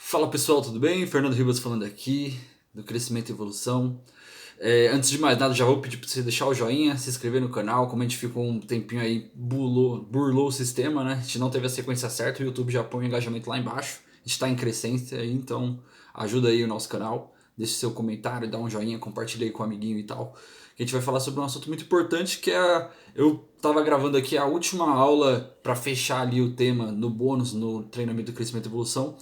Fala pessoal, tudo bem? Fernando Ribas falando aqui, do Crescimento e Evolução. Antes de mais nada, já vou pedir para você deixar o joinha, se inscrever no canal. Como a gente ficou um tempinho aí, burlou o sistema, né? A gente não teve a sequência certa, o YouTube já põe o engajamento lá embaixo. A gente está em crescência aí, então ajuda aí o nosso canal. Deixe seu comentário, dá um joinha, compartilha aí com o amiguinho e tal. Que a gente vai falar sobre um assunto muito importante que é... Eu tava gravando aqui a última aula para fechar ali o tema no bônus, no treinamento do Crescimento e Evolução,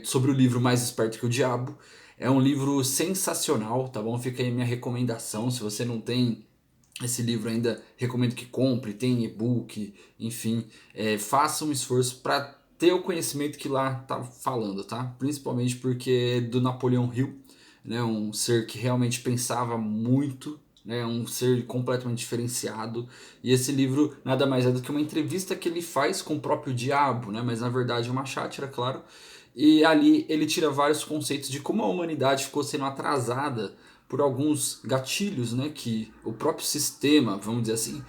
sobre o livro Mais Esperto que o Diabo. É um livro sensacional, tá bom? Fica aí minha recomendação. Se você não tem esse livro ainda, recomendo que compre. Tem e-book, enfim. Faça um esforço para ter o conhecimento que lá tá falando, tá? Principalmente porque é do Napoleão Hill, né? Um ser que realmente pensava muito, né? Um ser completamente diferenciado. E esse livro nada mais é do que uma entrevista que ele faz com o próprio diabo, né? Mas na verdade é uma sátira, claro. E ali ele tira vários conceitos de como a humanidade ficou sendo atrasada por alguns gatilhos, né, que o próprio sistema, vamos dizer assim,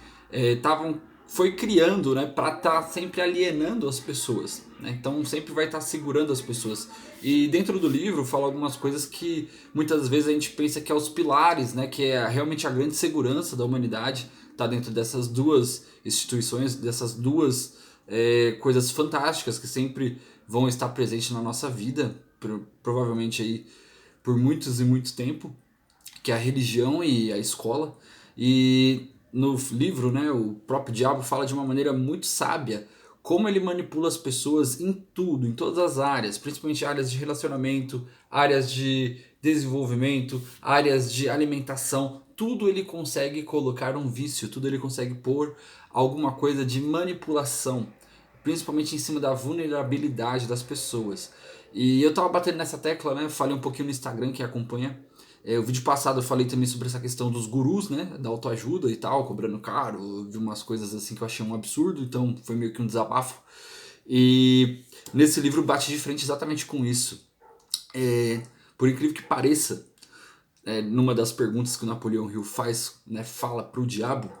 foi criando, né, para estar sempre alienando as pessoas, né? Então sempre vai estar segurando as pessoas. E dentro do livro fala algumas coisas que muitas vezes a gente pensa que é os pilares, né, que é realmente a grande segurança da humanidade, tá dentro dessas duas instituições, dessas duas coisas fantásticas que sempre vão estar presentes na nossa vida, provavelmente aí por muitos e muito tempo, que é a religião e a escola. E no livro, né, o próprio diabo fala de uma maneira muito sábia como ele manipula as pessoas em tudo, em todas as áreas, principalmente áreas de relacionamento, áreas de desenvolvimento, áreas de alimentação. Tudo ele consegue colocar um vício, tudo ele consegue pôr alguma coisa de manipulação, principalmente em cima da vulnerabilidade das pessoas. E eu tava batendo nessa tecla, né? Falei um pouquinho no Instagram, que acompanha. O vídeo passado eu falei também sobre essa questão dos gurus, né? Da autoajuda e tal, cobrando caro, de umas coisas assim que eu achei um absurdo, então foi meio que um desabafo. E nesse livro bate de frente exatamente com isso. Por incrível que pareça, numa das perguntas que o Napoleão Hill faz, né, fala pro diabo,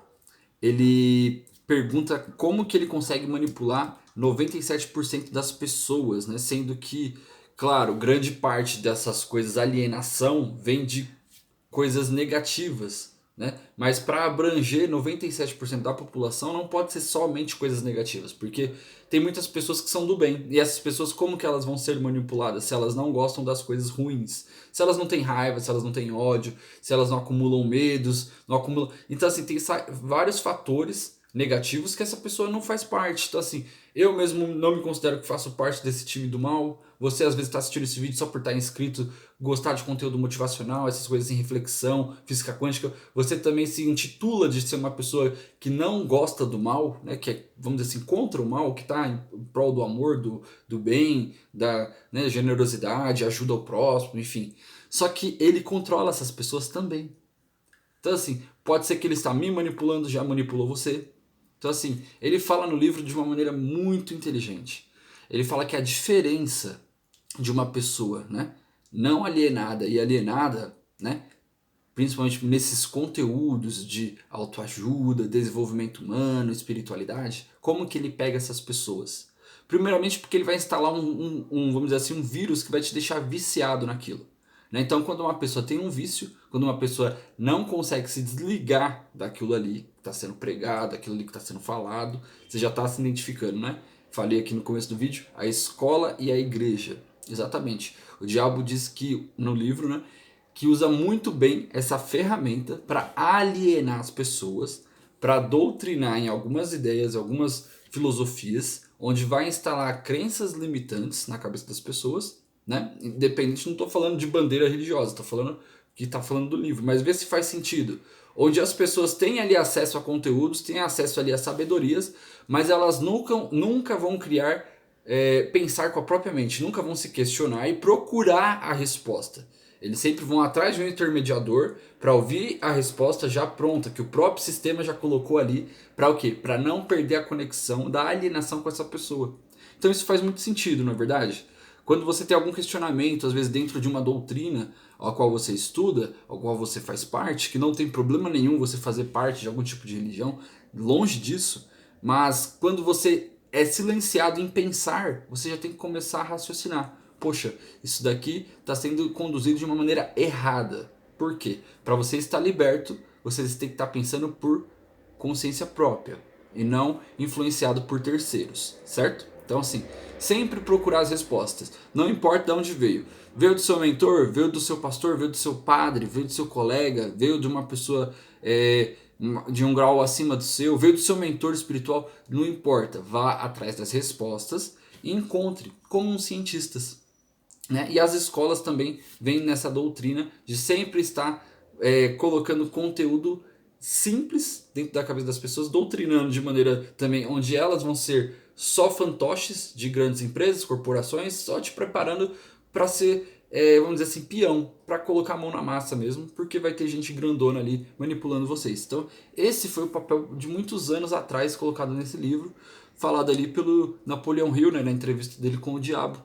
ele pergunta como que ele consegue manipular 97% das pessoas, né? Sendo que, claro, grande parte dessas coisas, alienação, vem de coisas negativas, né? Mas para abranger 97% da população não pode ser somente coisas negativas, porque tem muitas pessoas que são do bem. E essas pessoas, como que elas vão ser manipuladas se elas não gostam das coisas ruins? Se elas não têm raiva, se elas não têm ódio, se elas não acumulam medos, não acumulam... Então assim, tem vários fatores negativos que essa pessoa não faz parte. Então assim, eu mesmo não me considero que faço parte desse time do mal. Você às vezes está assistindo esse vídeo só por estar inscrito, gostar de conteúdo motivacional, essas coisas em reflexão, física quântica. Você também se intitula de ser uma pessoa que não gosta do mal, né? Que é, vamos dizer assim, contra o mal, que está em prol do amor, do bem, da, né, generosidade, ajuda ao próximo, enfim. Só que ele controla essas pessoas também. Então assim, pode ser que ele está me manipulando, já manipulou você. Então assim, ele fala no livro de uma maneira muito inteligente. Ele fala que a diferença de uma pessoa, né, não alienada e alienada, né, principalmente nesses conteúdos de autoajuda, desenvolvimento humano, espiritualidade, como que ele pega essas pessoas? Primeiramente porque ele vai instalar vamos dizer assim, um vírus que vai te deixar viciado naquilo. Né? Então quando uma pessoa tem um vício, quando uma pessoa não consegue se desligar daquilo ali que está sendo pregado, daquilo ali que está sendo falado, você já está se identificando, né? Falei aqui no começo do vídeo, a escola e a igreja. Exatamente. O diabo diz que no livro, né, que usa muito bem essa ferramenta para alienar as pessoas, para doutrinar em algumas ideias, algumas filosofias, onde vai instalar crenças limitantes na cabeça das pessoas, né? Independente, não estou falando de bandeira religiosa, estou falando que está falando do livro, mas vê se faz sentido. Onde as pessoas têm ali acesso a conteúdos, têm acesso ali a sabedorias, mas elas nunca vão criar, pensar com a própria mente, nunca vão se questionar e procurar a resposta. Eles sempre vão atrás de um intermediador para ouvir a resposta já pronta, que o próprio sistema já colocou ali, para o quê? Para não perder a conexão da alienação com essa pessoa. Então isso faz muito sentido, não é verdade? Quando você tem algum questionamento, às vezes dentro de uma doutrina a qual você estuda, a qual você faz parte, que não tem problema nenhum você fazer parte de algum tipo de religião, longe disso, mas quando você é silenciado em pensar, você já tem que começar a raciocinar. poxa, isso daqui está sendo conduzido de uma maneira errada. Por quê? Para você estar liberto, você tem que estar pensando por consciência própria e não influenciado por terceiros, certo? Então assim, sempre procurar as respostas, não importa de onde veio. Veio do seu mentor, veio do seu pastor, veio do seu padre, veio do seu colega, veio de uma pessoa de um grau acima do seu, veio do seu mentor espiritual, não importa, vá atrás das respostas e encontre como cientistas. Né? E as escolas também vêm nessa doutrina de sempre estar colocando conteúdo simples dentro da cabeça das pessoas, doutrinando de maneira também onde elas vão ser só fantoches de grandes empresas, corporações, só te preparando para ser, vamos dizer assim, peão, para colocar a mão na massa mesmo, porque vai ter gente grandona ali manipulando vocês. Então, esse foi o papel de muitos anos atrás colocado nesse livro, falado ali pelo Napoleão Hill, né, na entrevista dele com o Diabo.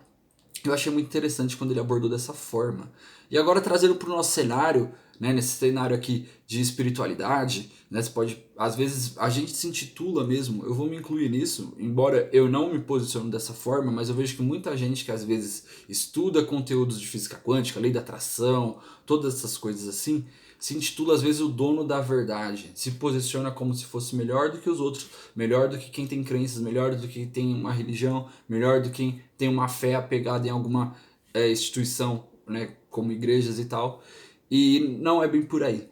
Eu achei muito interessante quando ele abordou dessa forma. E agora trazendo para o nosso cenário, né, nesse cenário aqui de espiritualidade, né, você pode, às vezes a gente se intitula mesmo, eu vou me incluir nisso, embora eu não me posiciono dessa forma, mas eu vejo que muita gente que às vezes estuda conteúdos de física quântica, lei da atração, todas essas coisas assim, se intitula às vezes o dono da verdade, se posiciona como se fosse melhor do que os outros, melhor do que quem tem crenças, melhor do que quem tem uma religião, melhor do que quem tem uma fé apegada em alguma instituição, né, como igrejas e tal. E não é bem por aí.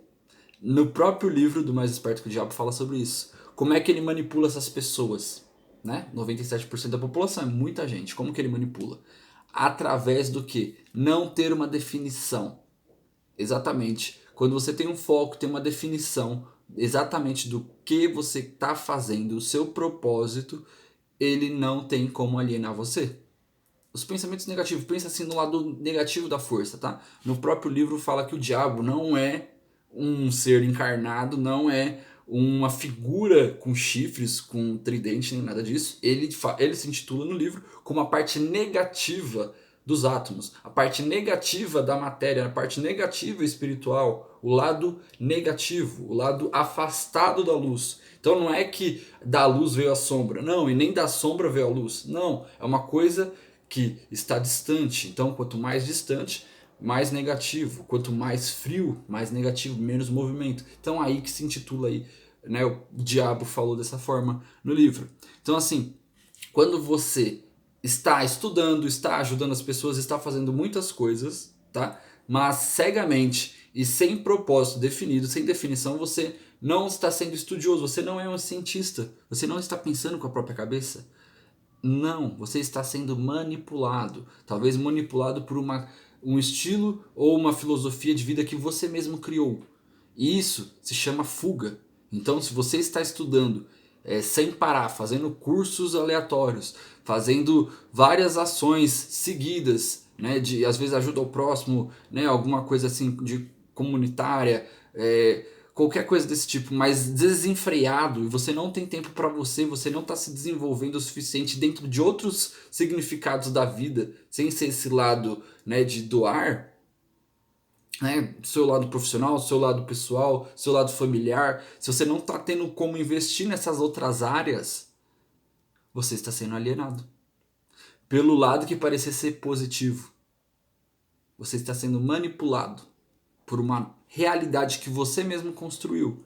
No próprio livro do Mais Esperto que o Diabo fala sobre isso. Como é que ele manipula essas pessoas? Né? 97% da população é muita gente. Como que ele manipula? Através do que? Não ter uma definição. Exatamente. Quando você tem um foco, tem uma definição exatamente do que você está fazendo, o seu propósito, ele não tem como alienar você. Os pensamentos negativos, pensa assim no lado negativo da força, tá? No próprio livro fala que o diabo não é um ser encarnado, não é uma figura com chifres, com tridente, nem nada disso. Ele se intitula no livro como a parte negativa dos átomos, a parte negativa da matéria, a parte negativa espiritual, o lado negativo, o lado afastado da luz. Então não é que da luz veio a sombra, não, e nem da sombra veio a luz, não, é uma coisa que está distante. Então quanto mais distante, mais negativo, quanto mais frio, mais negativo, menos movimento. Então aí que se intitula aí, né, o diabo falou dessa forma no livro. Então assim, quando você está estudando, está ajudando as pessoas, está fazendo muitas coisas, tá? Mas cegamente e sem propósito definido, sem definição, você não está sendo estudioso, você não é um cientista, você não está pensando com a própria cabeça. Não, você está sendo manipulado, talvez manipulado por um estilo ou uma filosofia de vida que você mesmo criou. E isso se chama fuga. Então, se você está estudando sem parar, fazendo cursos aleatórios, fazendo várias ações seguidas, né, de às vezes ajuda ao próximo, né, alguma coisa assim de comunitária, qualquer coisa desse tipo, mas desenfreado e você não tem tempo para você, você não está se desenvolvendo o suficiente dentro de outros significados da vida, sem ser esse lado, né, de doar, né, seu lado profissional, seu lado pessoal, seu lado familiar, se você não está tendo como investir nessas outras áreas, você está sendo alienado. Pelo lado que parecia ser positivo, você está sendo manipulado por uma realidade que você mesmo construiu.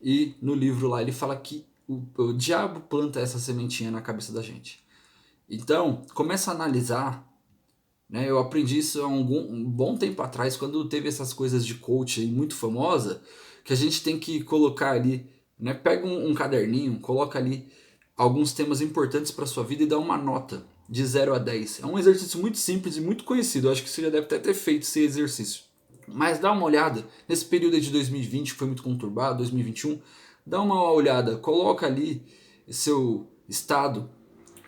E no livro lá ele fala que o diabo planta essa sementinha na cabeça da gente. Então, começa a analisar, né? Eu aprendi isso há um bom tempo atrás, quando teve essas coisas de coach muito famosa, que a gente tem que colocar ali, né? Pega um caderninho, coloca ali alguns temas importantes para sua vida e dá uma nota de 0 a 10. É um exercício muito simples e muito conhecido, eu acho que você já deve até ter feito esse exercício. Mas dá uma olhada, nesse período de 2020 que foi muito conturbado, 2021, dá uma olhada, coloca ali seu estado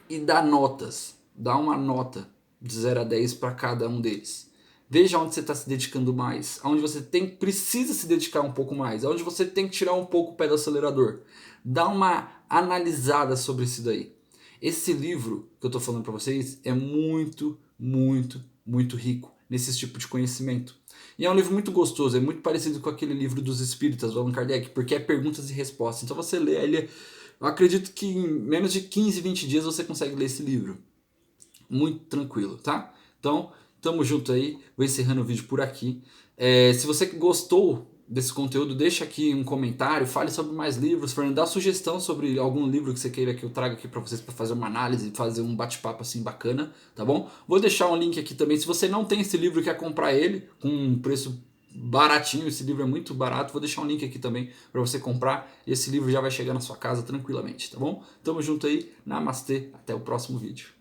e dá notas, dá uma nota de 0 a 10 para cada um deles. Veja onde você está se dedicando mais, onde você precisa se dedicar um pouco mais, onde você tem que tirar um pouco o pé do acelerador. Dá uma analisada sobre isso daí. Esse livro que eu estou falando para vocês é muito, muito, muito rico nesse tipo de conhecimento. E é um livro muito gostoso, é muito parecido com aquele livro dos Espíritas, do Allan Kardec, porque é perguntas e respostas. Então você lê ele, eu acredito que em menos de 15, 20 dias você consegue ler esse livro. Muito tranquilo, tá? Então, tamo junto aí, vou encerrando o vídeo por aqui. Se você gostou desse conteúdo, deixa aqui um comentário, fale sobre mais livros, Fernando, dá sugestão sobre algum livro que você queira que eu traga aqui para vocês para fazer uma análise, fazer um bate-papo assim bacana, tá bom? Vou deixar um link aqui também, se você não tem esse livro e quer comprar ele com um preço baratinho, esse livro é muito barato, vou deixar um link aqui também para você comprar e esse livro já vai chegar na sua casa tranquilamente, tá bom? Tamo junto aí, namastê, até o próximo vídeo.